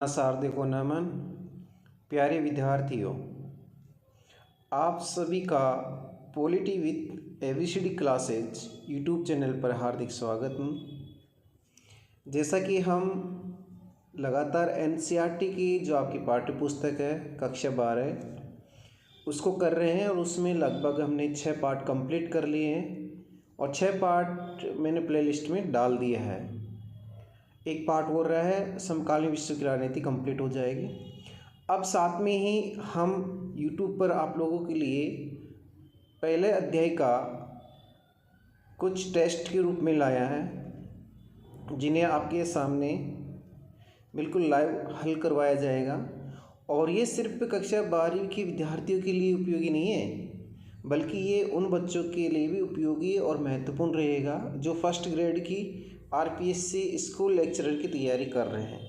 सार्दिको नमन। प्यारे विद्यार्थियों, आप सभी का polity with ABCD classes YouTube channel पर हार्दिक स्वागत है। जैसा कि हम लगातार एनसीईआरटी की जो आपकी पाठ्य पुस्तक है कक्षा 12 उसको कर रहे हैं और उसमें लगभग हमने 6 पार्ट कंप्लीट कर लिए हैं और 6 पार्ट मैंने प्लेलिस्ट में डाल दिया है। एक पार्ट हो रहा है, समकालीन विश्व की राजनीति कंप्लीट हो जाएगी। अब साथ में ही हम YouTube पर आप लोगों के लिए पहले अध्याय का कुछ टेस्ट के रूप में लाया है, जिन्हें आपके सामने बिल्कुल लाइव हल करवाया जाएगा। और ये सिर्फ कक्षा 12वीं के विद्यार्थियों के लिए उपयोगी नहीं है, बल्कि ये उन बच्चों के लिए भी उपयोगी और महत्वपूर्ण रहेगा जो फर्स्ट ग्रेड की आरपीएससी स्कूल लेक्चरर की तैयारी कर रहे हैं।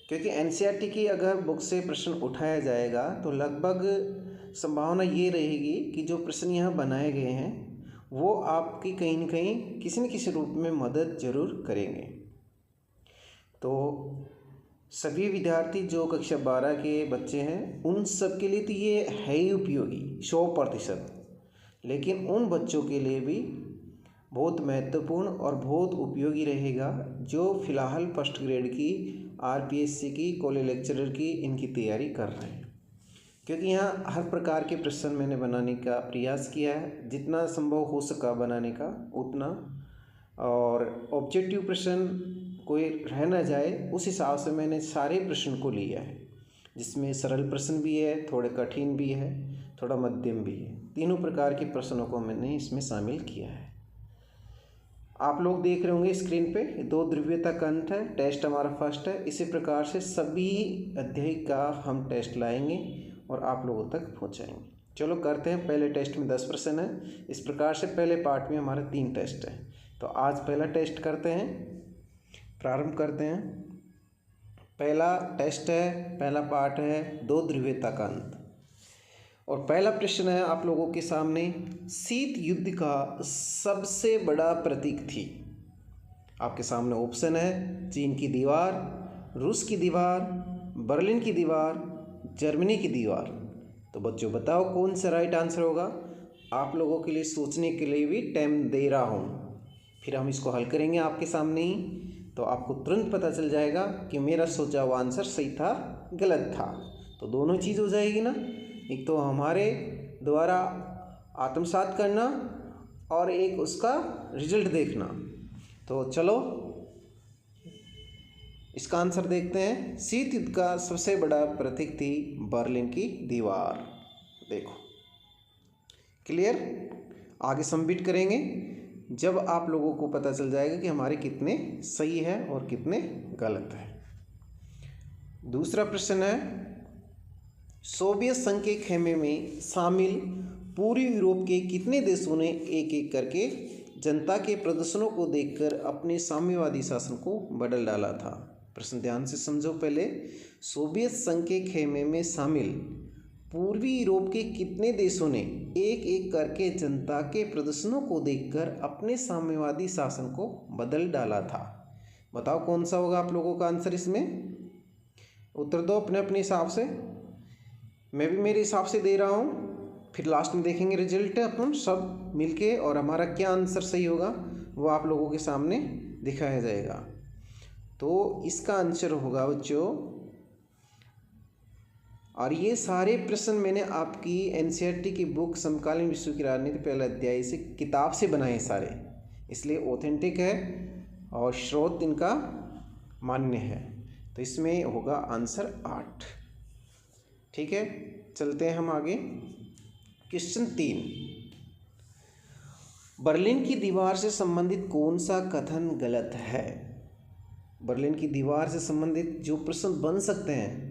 क्योंकि एनसीईआरटी की अगर बुक से प्रश्न उठाया जाएगा तो लगभग संभावना ये रहेगी कि जो प्रश्न यहाँ बनाए गए हैं वो आपकी कहीं न कहीं किसी न किसी रूप में मदद ज़रूर करेंगे। तो सभी विद्यार्थी जो कक्षा 12 के बच्चे हैं उन सब के लिए तो ये है ही उपयोगी 100%, लेकिन उन बच्चों के लिए भी बहुत महत्वपूर्ण और बहुत उपयोगी रहेगा जो फ़िलहाल फर्स्ट ग्रेड की आरपीएससी की कॉलेज लेक्चरर की इनकी तैयारी कर रहे हैं। क्योंकि यहाँ हर प्रकार के प्रश्न मैंने बनाने का प्रयास किया है, जितना संभव हो सका बनाने का उतना, और ऑब्जेक्टिव प्रश्न कोई रह ना जाए उस हिसाब से मैंने सारे प्रश्न को लिया है, जिसमें सरल प्रश्न भी है, थोड़े कठिन भी है, थोड़ा मध्यम भी है। तीनों प्रकार के प्रश्नों को मैंने इसमें शामिल किया है। आप लोग देख रहे होंगे स्क्रीन पे 2 ध्रुवीयता का अंत है, टेस्ट हमारा फर्स्ट है। इसी प्रकार से सभी अध्याय का हम टेस्ट लाएंगे और आप लोगों तक पहुंचाएंगे। चलो करते हैं। पहले टेस्ट में 10 प्रश्न है। इस प्रकार से पहले पार्ट में हमारे 3 टेस्ट है। तो आज पहला टेस्ट करते हैं, प्रारंभ करते हैं। पहला टेस्ट है, पहला पार्ट है 2 ध्रुवीयता का अंत। और पहला प्रश्न है आप लोगों के सामने, शीत युद्ध का सबसे बड़ा प्रतीक थी। आपके सामने ऑप्शन है चीन की दीवार, रूस की दीवार, बर्लिन की दीवार, जर्मनी की दीवार। तो बच्चों बताओ कौन सा राइट आंसर होगा। आप लोगों के लिए सोचने के लिए भी टाइम दे रहा हूँ, फिर हम इसको हल करेंगे आपके सामने ही, तो आपको तुरंत पता चल जाएगा कि मेरा सोचा हुआ आंसर सही था गलत था। तो दोनों चीज़ हो जाएगी ना, एक तो हमारे द्वारा आत्मसात करना और एक उसका रिजल्ट देखना। तो चलो इसका आंसर देखते हैं। शीत युद्ध का सबसे बड़ा प्रतीक थी बर्लिन की दीवार। देखो क्लियर, आगे सबमिट करेंगे जब आप लोगों को पता चल जाएगा कि हमारे कितने सही है और कितने गलत है। दूसरा प्रश्न है, सोवियत संघ के खेमे में शामिल पूर्वी यूरोप के कितने देशों ने एक एक करके जनता के प्रदर्शनों को देखकर अपने साम्यवादी शासन को बदल डाला था। प्रश्न ध्यान से समझो पहले। सोवियत संघ के खेमे में शामिल पूर्वी यूरोप के कितने देशों ने एक एक करके जनता के प्रदर्शनों को देखकर अपने साम्यवादी शासन को बदल डाला था। बताओ कौन सा होगा आप लोगों का आंसर। इसमें उत्तर दो अपने अपने हिसाब से। मैं भी मेरे हिसाब से दे रहा हूँ, फिर लास्ट में देखेंगे रिजल्ट अपन सब मिलके, और हमारा क्या आंसर सही होगा वो आप लोगों के सामने दिखाया जाएगा। तो इसका आंसर होगा बच्चों, और ये सारे प्रश्न मैंने आपकी एनसीईआरटी की बुक समकालीन विश्व की राजनीति पहला अध्याय से किताब से बनाए सारे, इसलिए ऑथेंटिक है और स्रोत इनका मान्य है। तो इसमें होगा आंसर 8। ठीक है, चलते हैं हम आगे। क्वेश्चन 3, बर्लिन की दीवार से संबंधित कौन सा कथन गलत है। बर्लिन की दीवार से संबंधित जो प्रश्न बन सकते हैं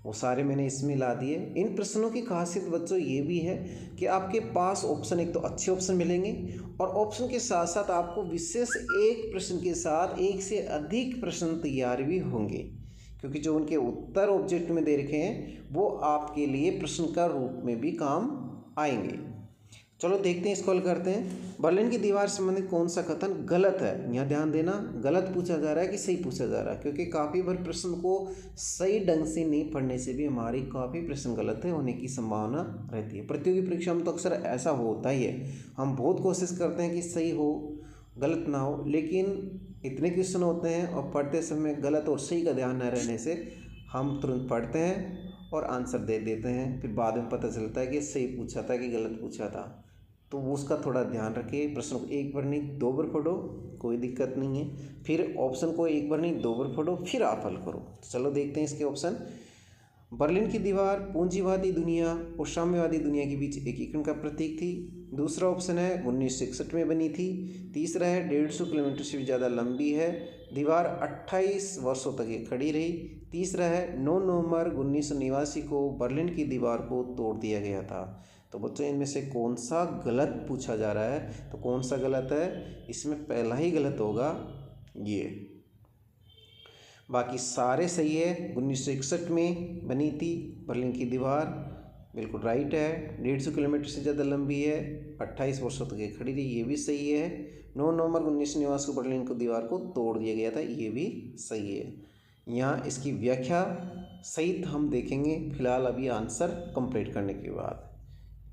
वो सारे मैंने इसमें ला दिए। इन प्रश्नों की खासियत बच्चों ये भी है कि आपके पास ऑप्शन, एक तो अच्छे ऑप्शन मिलेंगे और ऑप्शन के साथ साथ आपको विशेष एक प्रश्न के साथ एक से अधिक प्रश्न तैयार भी होंगे, क्योंकि जो उनके उत्तर ऑब्जेक्ट में दे रखे हैं वो आपके लिए प्रश्न का रूप में भी काम आएंगे। चलो देखते हैं, इसको हल करते हैं। बर्लिन की दीवार से संबंधित कौन सा कथन गलत है? यहाँ ध्यान देना, गलत पूछा जा रहा है कि सही पूछा जा रहा है, क्योंकि काफ़ी बार प्रश्न को सही ढंग से नहीं पढ़ने से भी हमारी काफ़ी प्रश्न गलत है होने की संभावना रहती है। प्रतियोगी परीक्षा में तो अक्सर ऐसा होता ही है, हम बहुत कोशिश करते हैं कि सही हो, गलत ना हो, लेकिन इतने क्वेश्चन होते हैं और पढ़ते समय गलत और सही का ध्यान न रहने से हम तुरंत पढ़ते हैं और आंसर दे देते हैं, फिर बाद में पता चलता है कि सही पूछा था कि गलत पूछा था। तो उसका थोड़ा ध्यान रखिए। प्रश्न को एक बार नहीं 2 बार पढ़ो, कोई दिक्कत नहीं है। फिर ऑप्शन को एक बार नहीं 2 बार पढ़ो, फिर आप हल करो। तो चलो देखते हैं इसके ऑप्शन। बर्लिन की दीवार पूंजीवादी दुनिया और साम्यवादी दुनिया के बीच एकीकरण का प्रतीक थी। दूसरा ऑप्शन है 1961 में बनी थी। तीसरा है 150 किलोमीटर से भी ज़्यादा लंबी है। दीवार 28 वर्षों तक ये खड़ी रही। तीसरा है 9 नवंबर 1989 को बर्लिन की दीवार को तोड़ दिया गया था। तो बच्चों इनमें से कौन सा गलत पूछा जा रहा है? तो कौन सा गलत है? इसमें पहला ही गलत होगा ये, बाकी सारे सही है। 1961 में बनी थी बर्लिन की दीवार, बिल्कुल राइट है। 150 किलोमीटर से ज़्यादा लंबी है, 28 वर्षों तक ये खड़ी रही, ये भी सही है। 9 नवंबर 1989 को बर्लिन की दीवार को तोड़ दिया गया था, ये भी सही है। यहाँ इसकी व्याख्या सहित हम देखेंगे फिलहाल अभी आंसर कंप्लीट करने के बाद,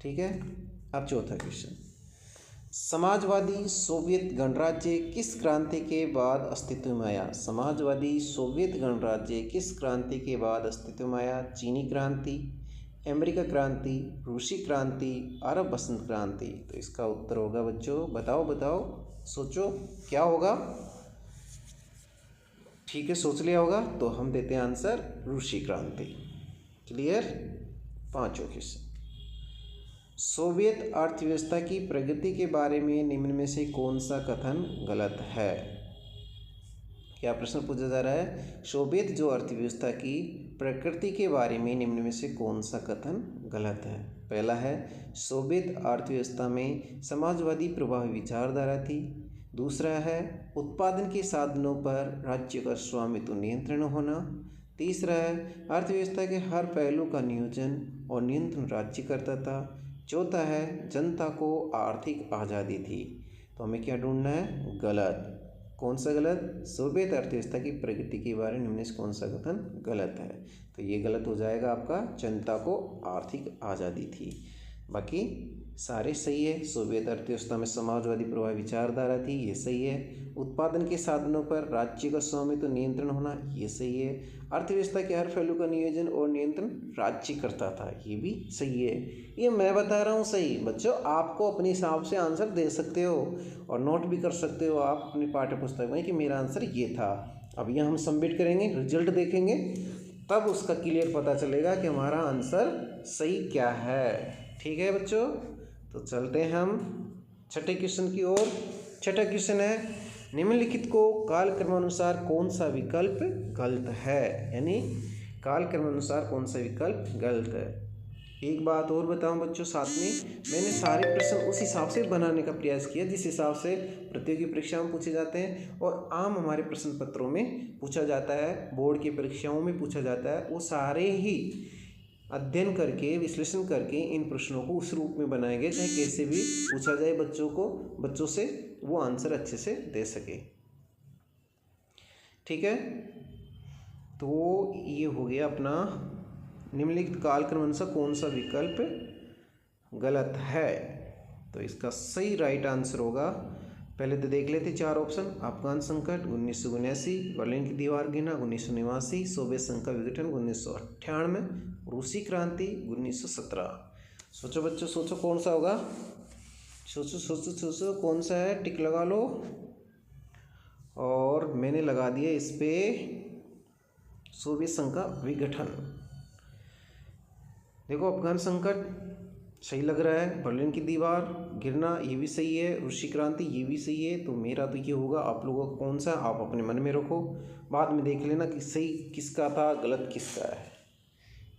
ठीक है। अब चौथा क्वेश्चन, समाजवादी सोवियत गणराज्य किस क्रांति के बाद अस्तित्व में आया? समाजवादी सोवियत गणराज्य किस क्रांति के बाद अस्तित्व में आया? चीनी क्रांति, अमेरिका क्रांति, रूसी क्रांति, अरब बसंत क्रांति। तो इसका उत्तर होगा बच्चों, बताओ सोचो क्या होगा। ठीक है, सोच लिया होगा, तो हम देते हैं आंसर रूसी क्रांति। क्लियर? पांचों क्वेश्चन, सोवियत अर्थव्यवस्था की प्रगति के बारे में निम्न में से कौन सा कथन गलत है? क्या प्रश्न पूछा जा रहा है? सोवियत जो अर्थव्यवस्था की प्रकृति के बारे में निम्न में से कौन सा कथन गलत है? पहला है सोवियत अर्थव्यवस्था में समाजवादी प्रभावी विचारधारा थी। दूसरा है उत्पादन के साधनों पर राज्य का स्वामित्व नियंत्रण होना। तीसरा है अर्थव्यवस्था के हर पहलू का नियोजन और नियंत्रण राज्य करता था। चौथा है जनता को आर्थिक आज़ादी थी। तो हमें क्या ढूंढना है? गलत। कौन सा गलत? सोवियत अर्थव्यवस्था की प्रगति के बारे में निम्न से कौन सा कथन गलत है? तो ये गलत हो जाएगा आपका, जनता को आर्थिक आज़ादी थी। बाकी सारे सही है। सोवियत अर्थव्यवस्था में समाजवादी प्रभावी विचारधारा थी, ये सही है। उत्पादन के साधनों पर राज्य का स्वामित्व नियंत्रण होना, ये सही है। अर्थव्यवस्था के हर पहलू का नियोजन और नियंत्रण राज्य करता था, ये भी सही है। ये मैं बता रहा हूँ सही। बच्चों आपको अपने हिसाब से आंसर दे सकते हो और नोट भी कर सकते हो आप अपनी पाठ्य पुस्तक में कि मेरा आंसर ये था। अब यह हम सबमिट करेंगे, रिजल्ट देखेंगे, तब उसका क्लियर पता चलेगा कि हमारा आंसर सही क्या है। ठीक है बच्चों, तो चलते हैं हम छठे क्वेश्चन की ओर। छठा क्वेश्चन है निम्नलिखित को कालक्रमानुसार कौन सा विकल्प गलत है? यानी कालक्रमानुसार कौन सा विकल्प गलत है? एक बात और बताऊं बच्चों, साथ में मैंने सारे प्रश्न उस हिसाब से बनाने का प्रयास किया जिस हिसाब से प्रतियोगी परीक्षाओं में पूछे जाते हैं और आम हमारे प्रश्न पत्रों में पूछा जाता है, बोर्ड की परीक्षाओं में पूछा जाता है। वो सारे ही अध्ययन करके, विश्लेषण करके इन प्रश्नों को उस रूप में बनाए गए चाहे कैसे भी पूछा जाए बच्चों से वो आंसर अच्छे से दे सके। ठीक है, तो ये हो गया अपना निम्नलिखित कालक्रम अनुसार कौन सा विकल्प गलत है। तो इसका सही राइट आंसर होगा, पहले तो देख लेते चार ऑप्शन। अफगान संकट 1979, बर्लिन की दीवार गिरना 1989, सोवियत संघ का विघटन 1998, रूसी क्रांति 1917। सोचो बच्चों, सोचो कौन सा होगा। सोचो कौन सा है, टिक लगा लो। और मैंने लगा दिया इस पे सोवियत संघ का विघटन। देखो अफगान संकट सही लग रहा है, बर्लिन की दीवार गिरना ये भी सही है, रूसी क्रांति ये भी सही है। तो मेरा तो ये होगा, आप लोगों का कौन सा आप अपने मन में रखो, बाद में देख लेना कि सही किसका था गलत किसका है।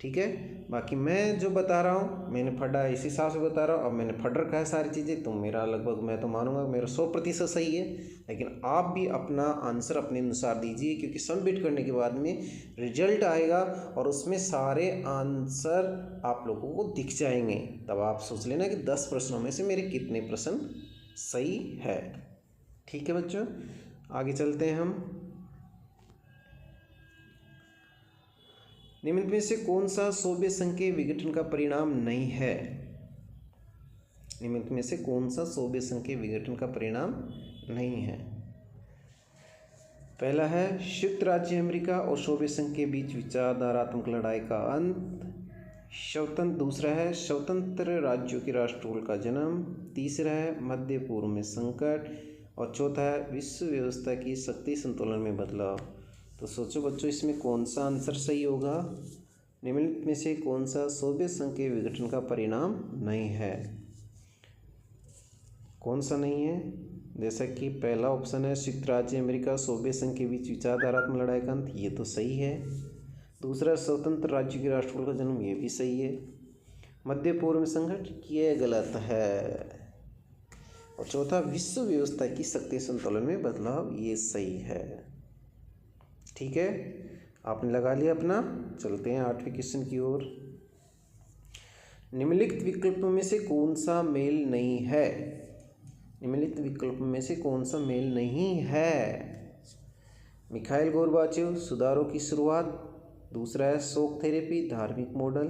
ठीक है। बाकी मैं जो बता रहा हूँ मैंने पढ़ा है, इस हिसाब से बता रहा हूँ। अब मैंने पढ़ रखा है सारी चीज़ें, तो मेरा लगभग मैं तो मानूंगा मेरा 100% सही है। लेकिन आप भी अपना आंसर अपने अनुसार दीजिए, क्योंकि सबमिट करने के बाद में रिजल्ट आएगा और उसमें सारे आंसर आप लोगों को दिख जाएंगे। तब आप सोच लेना कि 10 प्रश्नों में से मेरे कितने प्रश्न सही है। ठीक है बच्चों, आगे चलते हैं हम। निम्न में से कौन सा सोवियत संघ के विघटन का परिणाम नहीं है? निम्न में से कौन सा सोवियत संघ के विघटन का परिणाम नहीं है? पहला है संयुक्त राज्य अमेरिका और सोवियत संघ के बीच विचारधारात्मक लड़ाई का अंत। दूसरा है स्वतंत्र राज्यों के राष्ट्रकुल का जन्म। तीसरा है मध्य पूर्व में संकट। और चौथा है विश्व व्यवस्था की शक्ति संतुलन में बदलाव। तो सोचो बच्चों, इसमें कौन सा आंसर सही होगा? निम्नलिखित में से कौन सा सोवियत संघ के विघटन का परिणाम नहीं है? कौन सा नहीं है? जैसा कि पहला ऑप्शन है संयुक्त राज्य अमेरिका सोवियत संघ के बीच विचारधारात्मक लड़ाई का अंत, ये तो सही है। दूसरा स्वतंत्र राज्य के राष्ट्रकुल का जन्म, ये भी सही है। मध्य पूर्व में संकट, ये गलत है। और चौथा विश्व व्यवस्था की शक्ति संतुलन में बदलाव, ये सही है। ठीक है, आपने लगा लिया अपना। चलते हैं 8वें क्वेश्चन की ओर। निम्नलिखित विकल्पों में से कौन सा मेल नहीं है? निम्नलिखित विकल्पों में से कौन सा मेल नहीं है? मिखाइल गोर्बाचेव, सुधारों की शुरुआत। दूसरा है शॉक थेरेपी, धार्मिक मॉडल।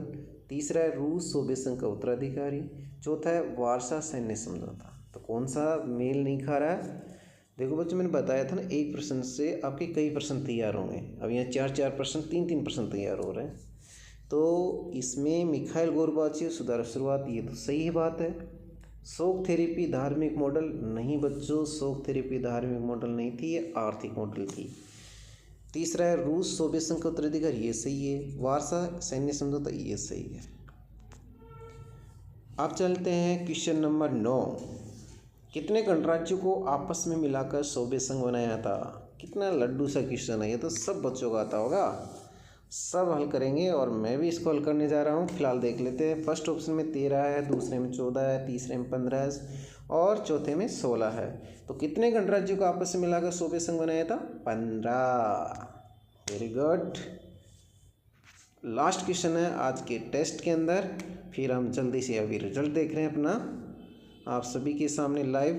तीसरा है रूस सोवियत संघ का उत्तराधिकारी। चौथा है वार्सा सैन्य समझौता। तो कौन सा मेल नहीं खा रहा है? देखो बच्चों, मैंने बताया था ना, एक प्रश्न से आपके कई प्रश्न तैयार होंगे। अब यहाँ 4-4 प्रश्न, 3-3 प्रश्न तैयार हो रहे हैं। तो इसमें मिखाइल गोर्बाचेव, सुधार शुरुआत, ये तो सही बात है। शॉक थेरेपी धार्मिक मॉडल, नहीं बच्चों, शॉक थेरेपी धार्मिक मॉडल नहीं थी, ये आर्थिक मॉडल थी। तीसरा है रूस सोवियत संघ का उत्तराधिकारी, ये सही है। वार्सा सैन्य समझौता, ये सही है। अब चलते हैं क्वेश्चन नंबर 9। कितने गणराज्यों को आपस में मिलाकर सोवियत संघ बनाया था? कितना लड्डू सा क्वेश्चन है, ये तो सब बच्चों को आता होगा। सब हल करेंगे और मैं भी इसको हल करने जा रहा हूँ। फिलहाल देख लेते हैं। फर्स्ट ऑप्शन में 13 है, दूसरे में 14 है, तीसरे में 15 है और चौथे में 16 है। तो कितने गणराज्यों को आपस में मिलाकर सोवियत संघ बनाया था? 15। Very good. लास्ट क्वेश्चन है आज के टेस्ट के अंदर, फिर हम जल्दी से अभी रिजल्ट देख रहे हैं अपना आप सभी के सामने लाइव।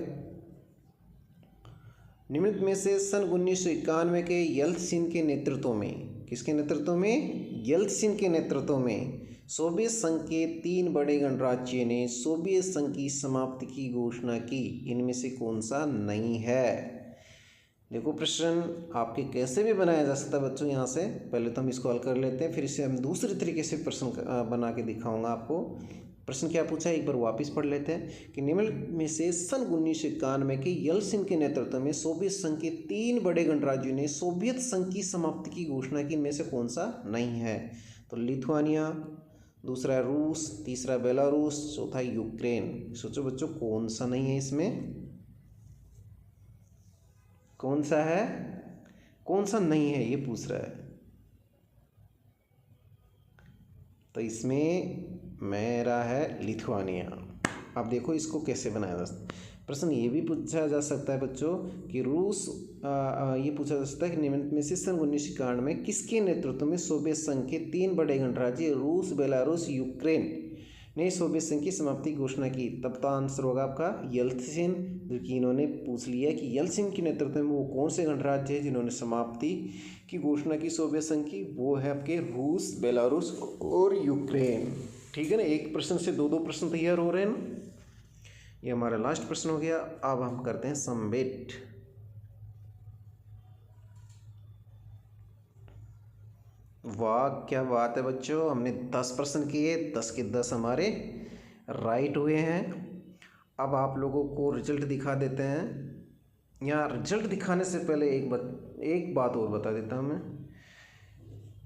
निम्नलिखित में से सन 1991 के येल्त्सिन के नेतृत्व में, किसके नेतृत्व में? येल्त्सिन के नेतृत्व में सोवियत संघ के 3 बड़े गणराज्यों ने सोवियत संघ की समाप्ति की घोषणा की। इनमें से कौन सा नहीं है? देखो, प्रश्न आपके कैसे भी बनाया जा सकता है बच्चों। यहाँ से पहले तो हम इसको हल कर लेते हैं, फिर इसे हम दूसरे तरीके से प्रश्न बना के दिखाऊंगा आपको। प्रश्न क्या पूछा है, एक बार वापस पढ़ लेते हैं कि निम्नलिखित में से सन 1991 के येल्त्सिन के नेतृत्व में सोवियत संघ के 3 बड़े गणराज्यों ने सोवियत संघ की समाप्ति की घोषणा की। इनमें से कौन सा नहीं है? तो लिथुआनिया, दूसरा है रूस, तीसरा बेलारूस, चौथा यूक्रेन। सोचो बच्चों, कौन सा नहीं है इसमें? कौन सा है? कौन सा नहीं है, ये पूछ रहा है। तो इसमें मेरा है लिथुआनिया। अब देखो इसको कैसे बनाया जा सकता है। प्रश्न ये भी पूछा जा सकता है बच्चों कि रूस, ये पूछा जा सकता है कि निम्नलिखित में से सन 1991 में किसके नेतृत्व में सोवियत संघ के 3 बड़े गणराज्य रूस, बेलारूस, यूक्रेन ने सोवियत संघ की समाप्ति की घोषणा की? तब तो आंसर होगा आपका येल्त्सिन। जबकि इन्होंने पूछ लिया कि येल्त्सिन के नेतृत्व में वो कौन से गणराज्य है जिन्होंने समाप्ति की घोषणा की सोवियत संघ की? वो है आपके रूस, बेलारूस और यूक्रेन। ठीक है ना, एक प्रश्न से 2-2 प्रश्न तैयार हो रहे हैं ना। ये हमारा लास्ट प्रश्न हो गया। अब हम करते हैं सबमिट। वाह, क्या बात है बच्चों, हमने 10 प्रश्न किए, 10 के 10 हमारे राइट हुए हैं। अब आप लोगों को रिजल्ट दिखा देते हैं। यहाँ रिजल्ट दिखाने से पहले एक बात और बता देता हूँ मैं।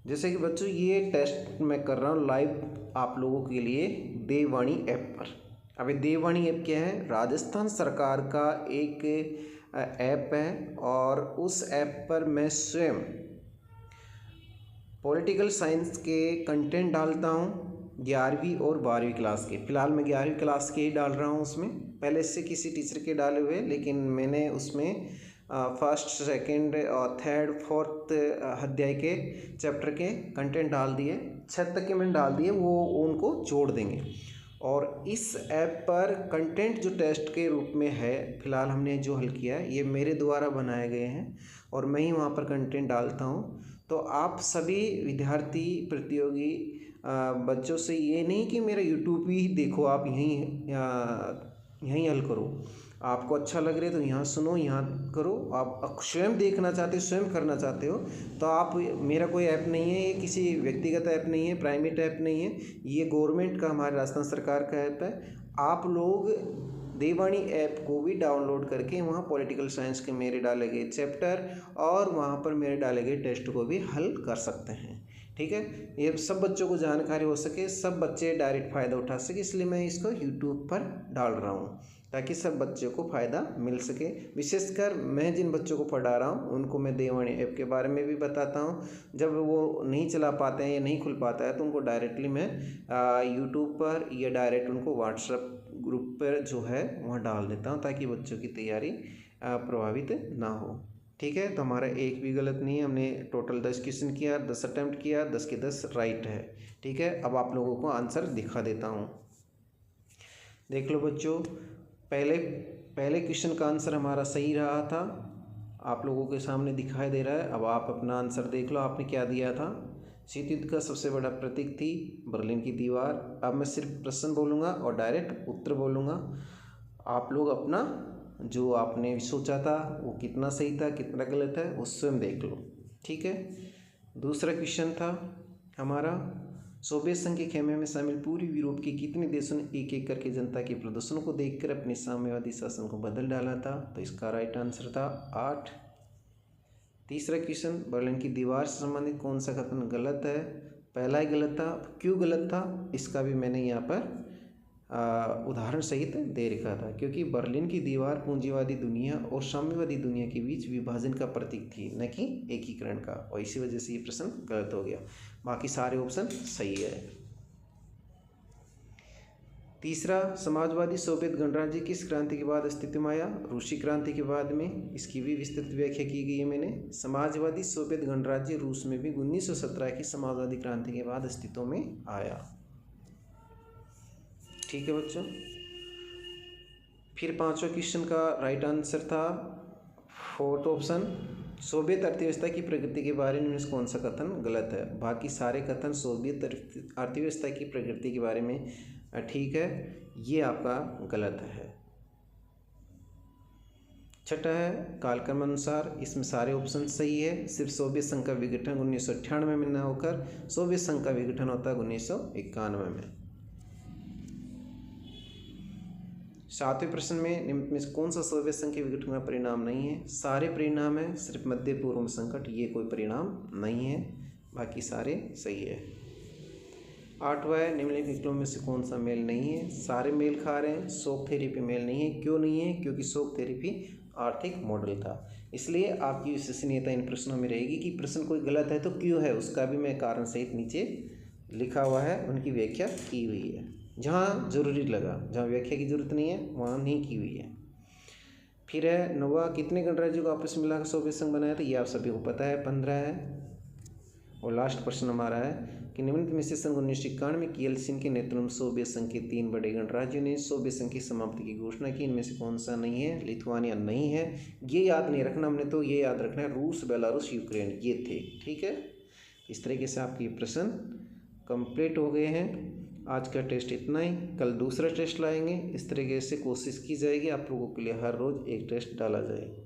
जैसे कि बच्चों, ये टेस्ट मैं कर रहा हूँ लाइव आप लोगों के लिए देववाणी ऐप पर। अब ये देववाणी ऐप क्या है? राजस्थान सरकार का एक ऐप है और उस ऐप पर मैं स्वयं पॉलिटिकल साइंस के कंटेंट डालता हूँ 11वीं और 12वीं क्लास के। फ़िलहाल मैं 11वीं क्लास के ही डाल रहा हूँ उसमें। पहले से किसी टीचर के डाले हुए, लेकिन मैंने उसमें फर्स्ट, सेकंड और थर्ड, फोर्थ अध्याय के चैप्टर के कंटेंट डाल दिए। 6 तक के मैंने डाल दिए, वो उनको जोड़ देंगे। और इस ऐप पर कंटेंट जो टेस्ट के रूप में है, फ़िलहाल हमने जो हल किया है ये मेरे द्वारा बनाए गए हैं और मैं ही वहाँ पर कंटेंट डालता हूँ। तो आप सभी विद्यार्थी प्रतियोगी बच्चों से ये नहीं कि मेरा यूट्यूब ही देखो, आप यहीं हल करो। आपको अच्छा लग रहा है तो यहाँ सुनो, यहाँ करो। आप स्वयं देखना चाहते हो, स्वयं करना चाहते हो तो आप, मेरा कोई ऐप नहीं है, ये किसी व्यक्तिगत ऐप नहीं है, प्राइवेट ऐप नहीं है, ये गवर्नमेंट का, हमारे राजस्थान सरकार का ऐप है। आप लोग देववाणी ऐप को भी डाउनलोड करके वहाँ पॉलिटिकल साइंस के मेरे डाले गए चैप्टर और वहाँ पर मेरे डाले गए टेस्ट को भी हल कर सकते हैं। ठीक है, ये सब बच्चों को जानकारी हो सके, सब बच्चे डायरेक्ट फ़ायदा उठा सके, इसलिए मैं इसको यूट्यूब पर डाल रहा हूँ ताकि सब बच्चों को फ़ायदा मिल सके। विशेषकर मैं जिन बच्चों को पढ़ा रहा हूँ उनको मैं देववाणी ऐप के बारे में भी बताता हूँ। जब वो नहीं चला पाते हैं या नहीं खुल पाता है तो उनको डायरेक्टली मैं यूट्यूब पर या डायरेक्ट उनको व्हाट्सएप ग्रुप पर जो है वहाँ डाल देता हूँ ताकि बच्चों की तैयारी प्रभावित ना हो। ठीक है, तो हमारा एक भी गलत नहीं है। हमने टोटल 10 क्वेश्चन किया, 10 अटैम्प्ट किया, 10 के 10 राइट है। ठीक है, अब आप लोगों को आंसर दिखा देता हूँ, देख लो बच्चों। पहले क्वेश्चन का आंसर हमारा सही रहा था, आप लोगों के सामने दिखाई दे रहा है। अब आप अपना आंसर देख लो, आपने क्या दिया था। शीत युद्ध का सबसे बड़ा प्रतीक थी बर्लिन की दीवार। अब मैं सिर्फ प्रश्न बोलूँगा और डायरेक्ट उत्तर बोलूँगा। आप लोग अपना जो आपने सोचा था वो कितना सही था कितना गलत है वो स्वयं देख लो। ठीक है, दूसरा क्वेश्चन था हमारा, सोवियत संघ के खेमे में शामिल पूर्वी यूरोप के कितने देशों ने एक एक करके जनता के प्रदर्शनों को देखकर अपने साम्यवादी शासन को बदल डाला था? तो इसका राइट आंसर था 8। तीसरा क्वेश्चन, बर्लिन की दीवार से संबंधित कौन सा कथन गलत है? पहला ही गलत था, क्यों गलत था इसका भी मैंने यहाँ पर उदाहरण सहित दे रखा था, क्योंकि बर्लिन की दीवार पूंजीवादी दुनिया और साम्यवादी दुनिया के बीच विभाजन का प्रतीक थी, न कि एकीकरण का, और इसी वजह से ये प्रश्न गलत हो गया। बाकी सारे ऑप्शन सही है। तीसरा, समाजवादी सोवियत गणराज्य किस क्रांति के बाद अस्तित्व में आया? रूसी क्रांति के बाद में। इसकी भी विस्तृत व्याख्या की गई है मैंने। समाजवादी सोवियत गणराज्य रूस में भी 1917 की समाजवादी क्रांति के बाद अस्तित्व में आया। ठीक है बच्चों, फिर पांचवा क्वेश्चन का राइट आंसर था 4th ऑप्शन, सोवियत अर्थव्यवस्था की प्रगति के बारे में कौन सा कथन गलत है? बाकी सारे कथन सोवियत अर्थव्यवस्था की प्रगति के बारे में ठीक है, ये आपका गलत है। छठा है, कालक्रम अनुसार, इसमें सारे ऑप्शन सही है, सिर्फ सोवियत संघ का विघटन 1998 में न होकर सोवियत संघ का विघटन होता है 1991 में। 7वें प्रश्न में निम्न में कौन सा सोवियत संघ के विघटन का परिणाम नहीं है? सारे परिणाम है, सिर्फ मध्य पूर्व में संकट ये कोई परिणाम नहीं है, बाकी सारे सही है। 8वां है, निम्नलिखित में से कौन सा मेल नहीं है? सारे मेल खा रहे हैं, शोक थेरेपी मेल नहीं है। क्यों नहीं है? क्योंकि शोक थेरेपी आर्थिक मॉडल था, इसलिए आपकी विश्वसनीयता इन प्रश्नों में रहेगी कि प्रश्न कोई गलत है तो क्यों है, उसका भी मैं कारण सहित नीचे लिखा हुआ है, उनकी व्याख्या की हुई है। जहाँ जरूरी लगा, जहाँ व्याख्या की जरूरत नहीं है वहाँ नहीं की हुई है। फिर है 9वां, कितने गणराज्यों को आपस में मिलाकर सोवियत संघ बनाया था? ये आप सभी को पता है, 15 है। और लास्ट प्रश्न हमारा है कि निम्नलिखित में से सन 1991 में येल्त्सिन के नेतृत्व में सोवियत संघ के 3 बड़े गणराज्यों ने सोवियत संघ की समाप्ति की घोषणा की, इनमें से कौन सा नहीं है? लिथुआनिया नहीं है, ये याद नहीं रखना हमने, तो ये याद रखना है रूस, बेलारूस, यूक्रेन ये थे। ठीक है, इस तरीके से आपके प्रश्न कंप्लीट हो गए हैं। आज का टेस्ट इतना ही, कल दूसरा टेस्ट लाएंगे। इस तरीके से कोशिश की जाएगी आप लोगों के लिए हर रोज़ एक टेस्ट डाला जाए।